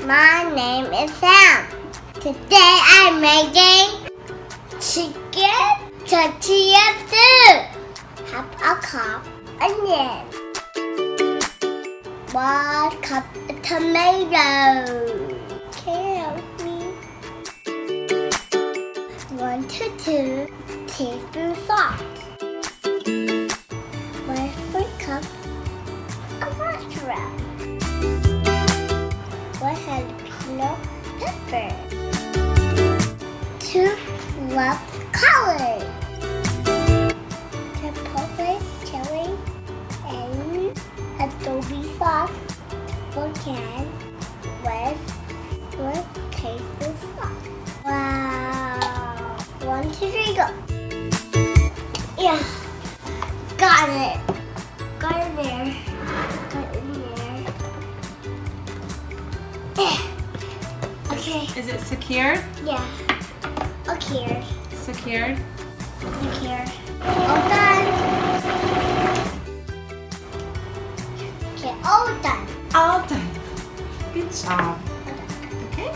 My name is Sam. Today I'm making chicken tortilla soup. Half a cup onion. 1 cup of tomato. Okay, help me. 1 to 2 teaspoons salt. 1/4 cup of mozzarella. 1 jalapeno pepper. 2 loves color. Chipotle chili and adobe sauce. 4 cans with 1 tablespoon sauce. Wow! 1, 2, 3, go. Yeah, got it. Got it there. Got it in there. Okay. Is it secured? Yeah. Okay. Secured. Secure. All done. Okay, all done. All done. Good job. Okay.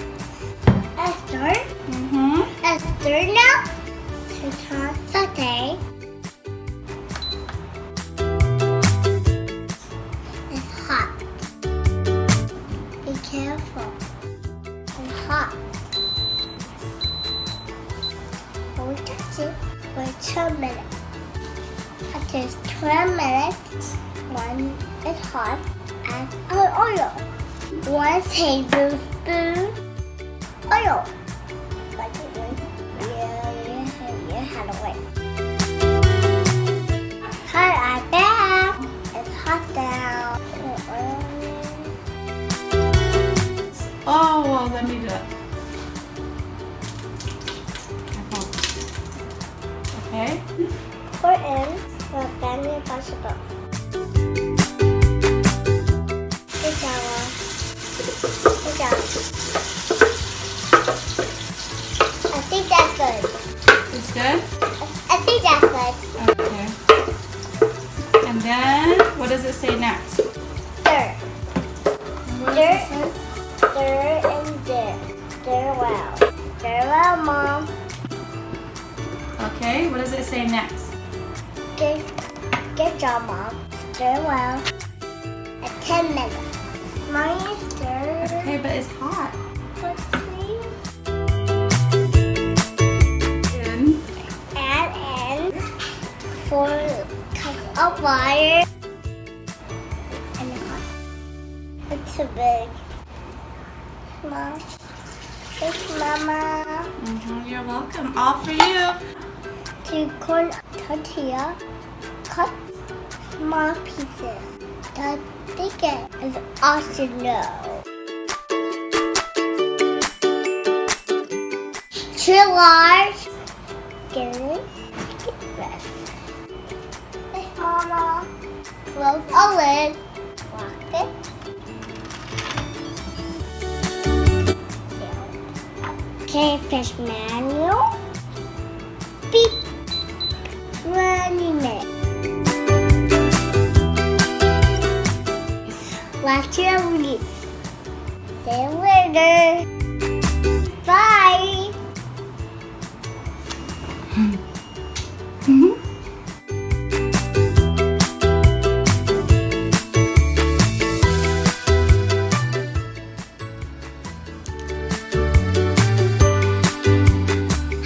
Let's start. Mm-hmm. Let's stir now. Turn on saute. It's hot. Be careful. It's hot. Don't touch it for 2 minutes. After 12 minutes, when it's hot, add oil. 1 tablespoon oil. Like it was. Yeah, had to wait. Hot at that. It's hot now. Oh, well, let me do it. Careful. Okay. Pour in the bamboo vegetable. Good job, Mom. Good job. I think that's good. It's good? I think that's good. Okay. And then, what does it say next? Stir. What does it say? Stir and stir. Stir well. Stir well, Mom. Okay, what does it say next? Good job, Mom. Stir well. At 10 minutes. Mommy, stir. Okay, but it's hot. Let's see. In. Add in 4 cups of water. And it's too big. Mom. Thanks, Mama. You're welcome. All for you. 2 corn tortilla. Cut small pieces. The chicken is optional. 2 large skinny chicken breast. Thanks, Mama. Close a lid. Lock it. Okay, fish manual. Beep. 20 minutes. Watch your leaf. See you later. Bye.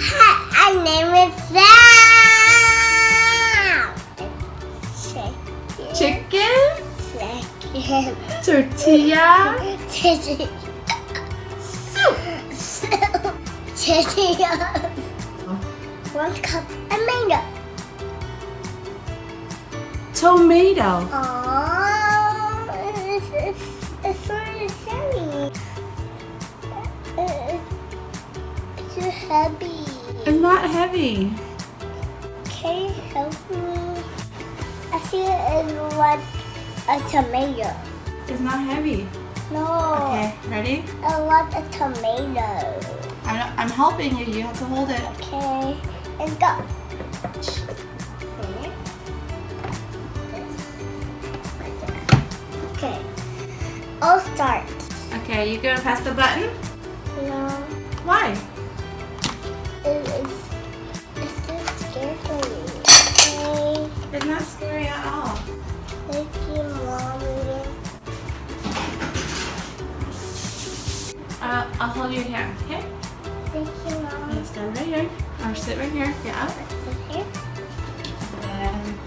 Hi, my name is Sam. Chicken Chicken. tortilla tortilla. 1 cup of mango. tomato. Oh, it's sort of heavy. It's too heavy. It's not heavy. Can you help me? I see it is like a tomato. It's not heavy. No. Okay, ready? I want a tomato. I'm helping you. You have to hold it. Okay, let's go. Okay, I'll start. Okay, you gonna press the button? No. Why? It's too scary for me. Okay. It's not scary at all. Thank you, Mommy. I'll hold your hand, okay? Thank you, Mom. Stand right here. Or sit right here. Get up. Sit here. And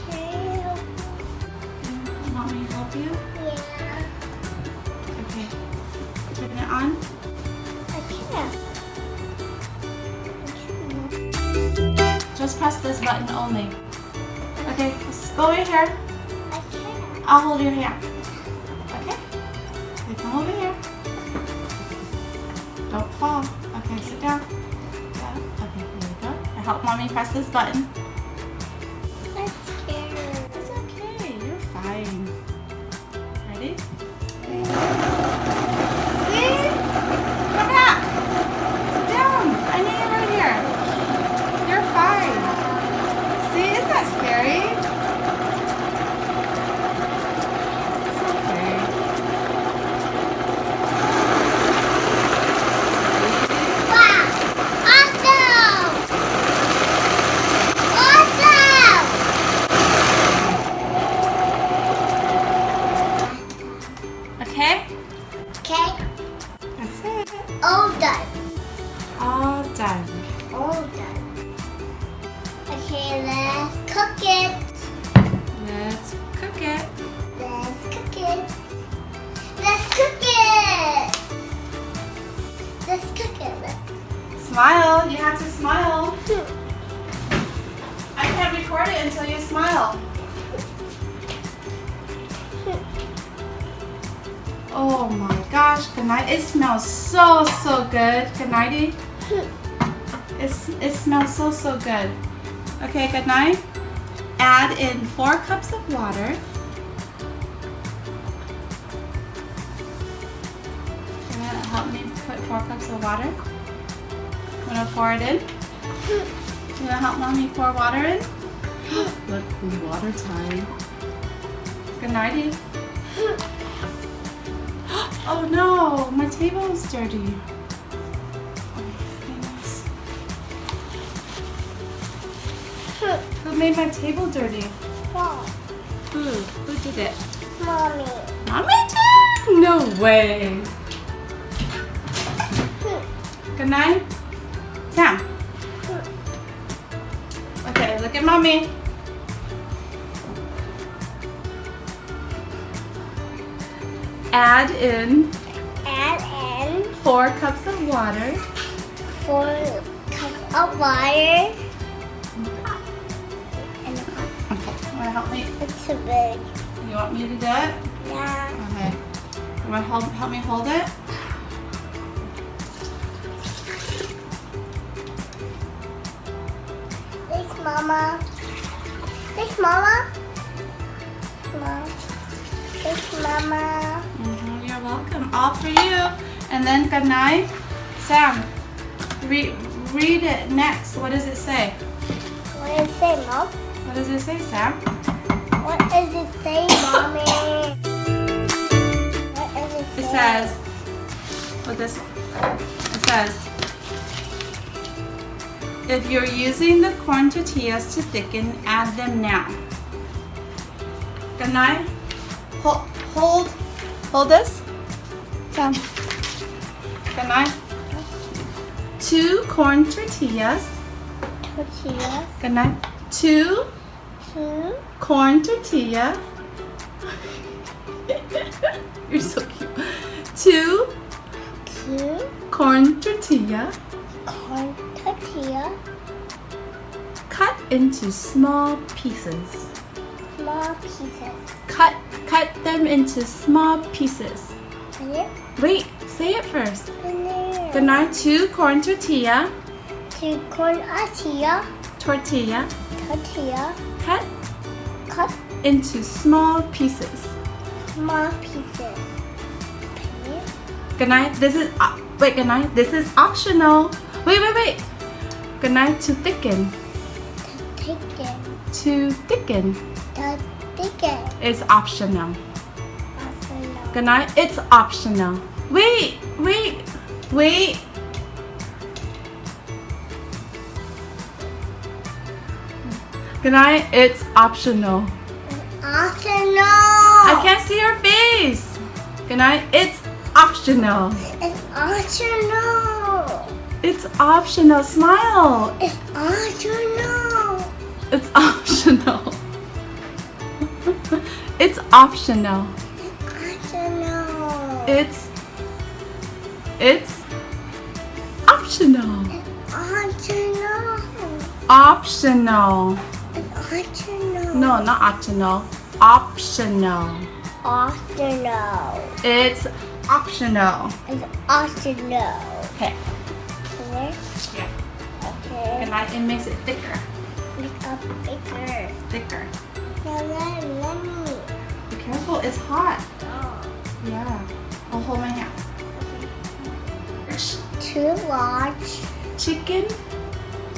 Okay. want me to help you? Yeah. Okay. Turn it on. Okay. Just press this button only. Okay, just go right here. I can't. I'll hold your hand. Okay? Okay, come over here. Don't fall. Okay, sit down. Yeah. Okay, here we go. Now help Mommy press this button. I'm scared. It's okay. You're fine. Ready? See? Come back. Sit down. I need you right here. You're fine. See, isn't that scary? It's okay. Wow! Awesome! Awesome! Okay? Okay, That's it. all done. All done. All done. Okay, let's cook it. Let's cook it. Let's cook it. Let's cook it. Let's cook it. Smile. You have to smile. I can't record it until you smile. Oh my gosh, good night. It smells so good. Good nighty. It smells so good. Okay, good night. Add in 4 cups of water. Can you help me put 4 cups of water? I'm gonna pour it in. You gonna help Mommy pour water in? Look, water time. Good nighty. Oh no, my table is dirty. Oh my goodness. Who made my table dirty? Wow. Who did it? Mommy. Mommy did? No way. Good night. Sam. Okay, look at Mommy. Add in 4 cups of water. 4 cups of water. And Okay, wanna help me? it's too big. You want me to do it? Yeah. Okay. You wanna help me hold it? Thanks, Mama. Thanks, Mama. Mom. Thanks, Mama. You're welcome. All for you. And then good night. Sam, read it next. What does it say? What does it say, Mom? What does it say, Sam? What does it say, Mommy? What does it say? It says, with this one, it says, if you're using the corn tortillas to thicken, add them now. Good night. Hold this. Sam. Good night. 2 corn tortillas. Tortillas. Good night. 2 2 corn tortilla. You're so cute. 2 corn tortilla. corn tortilla. Cut into small pieces. Small pieces. Cut them into small pieces. Here. Wait, say it first. Here. Good night. 2 corn tortilla. 2 corn tortilla. Tortilla. Tortilla. Cut Cut into small pieces. small pieces. Here. Good night. This is wait. Good night. This is optional. Wait. Good night. To thicken. Chicken. To thicken The chicken. is optional. Also, Good night. It's optional. Wait. Good night. It's optional. Optional. I can't see your face. Good night. It's optional. It's optional. It's optional. Smile. It's optional. It's optional. It's optional. Optional. It's optional. Optional. Optional. It's optional. No, not optional. Optional. Optional. It's optional. It's optional. Okay. Okay. Yeah. Okay. Good night. It makes it thicker. Make up bigger. Thicker. Now let me. Be careful. It's hot. Oh. Yeah. I'll hold my hand. Too large Chicken.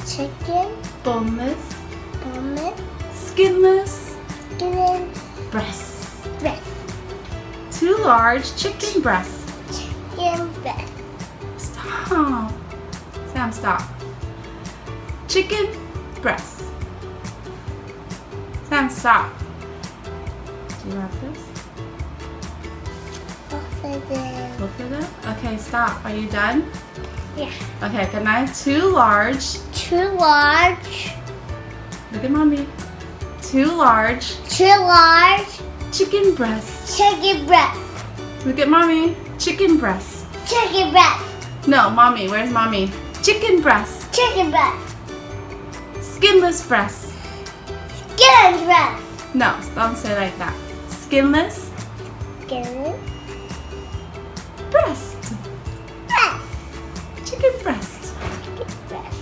chicken, Boneless. pommes, Skinless. skin, Breasts. breast, Too large chicken breasts. chicken breast, Stop. Sam, stop. Chicken breasts. Sam, stop. Do you have this? both of them. Both of them? Okay, stop. Are you done? Yeah. Okay, good night. Too large. Too large, Look at mommy. Too large chicken breasts. chicken breast, Look at mommy. Chicken breasts. chicken breast, No, mommy. Where's mommy? Chicken breasts. chicken breast, Skinless breasts. skin breast, No, don't say like that. Skinless skin breast. breast, Chicken breast. chicken breast,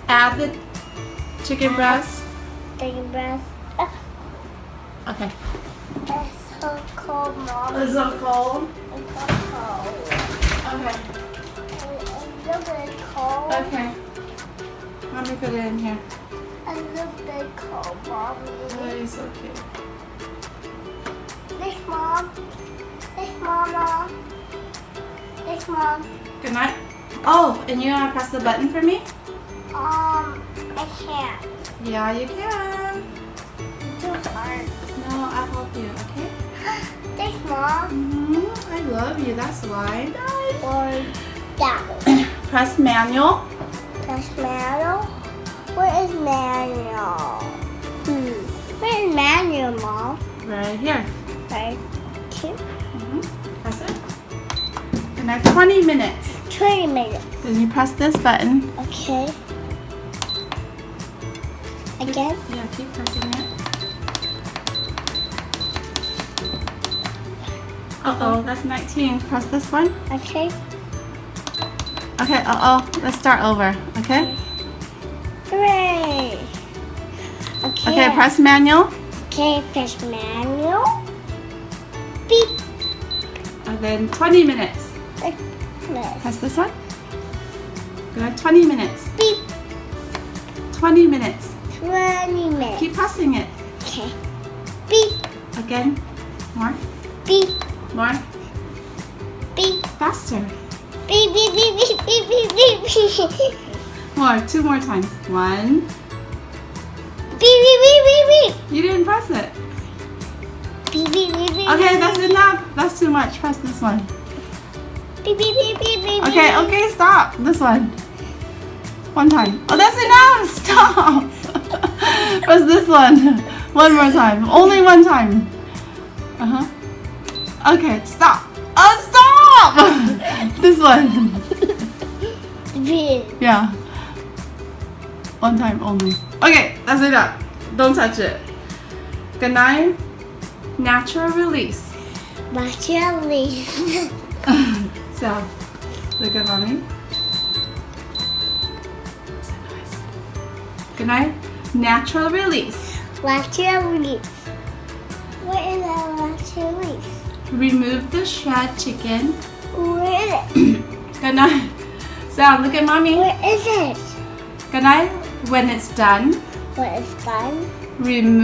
Add the chicken breast. chicken breast. Okay. It's so cold, Mom. Is it cold? It's so cold. Okay. It's a little bit cold. Okay. Let me put it in here. A little bit cold, Mommy. Oh, you're so cute. This Mom. This Mama. This Mom. Good night. Oh, and you want to press the button for me? I can't. Yeah, you can. It's too hard. No, I'll help you, okay? This Mom. I love you, that's why. Or that. Press manual. Press manual. Where is manual? Where is manual, Mom? Right here. Right here. Press it. And that's 20 minutes. 20 minutes. Then you press this button. Okay. Again? Yeah, keep pressing it. Uh-oh, that's 19. Press this one. Okay. Okay, uh-oh. Let's start over, okay? Hooray! Okay. Okay, press manual. Okay, press manual. Beep. And then 20 minutes. Press Press this one. Good, 20 minutes. beep. 20 minutes. 20 minutes. Keep pressing it. Okay. Beep. Again. More. Beep. More. Beep. Faster. Beep. Beep. Beep. Beep. Beep. Beep. Beep. Beep. More. 2 more times. 1. Beep. Beep. Beep. Beep. Beep. You didn't press it. Beep. Beep. Beep. Beep. Okay, that's enough. That's too much. Press this one. Beep. Beep. Beep. Beep. Beep. Okay, okay, stop. This one. One time. Oh, that's enough. Stop. Press this one. One more time. Only one time. Uh-huh. Okay, stop. Oh, stop. This one. Beep. Yeah. One time only. Okay, that's enough. Don't touch it. Good night. Natural release. Naturally. So, look at mommy. Good night. Natural release. Naturally. What is that naturally? Remove the shred chicken. Where is it? Good night. Sam, look at mommy. Where is it? Good night. When it's done, What is done? remove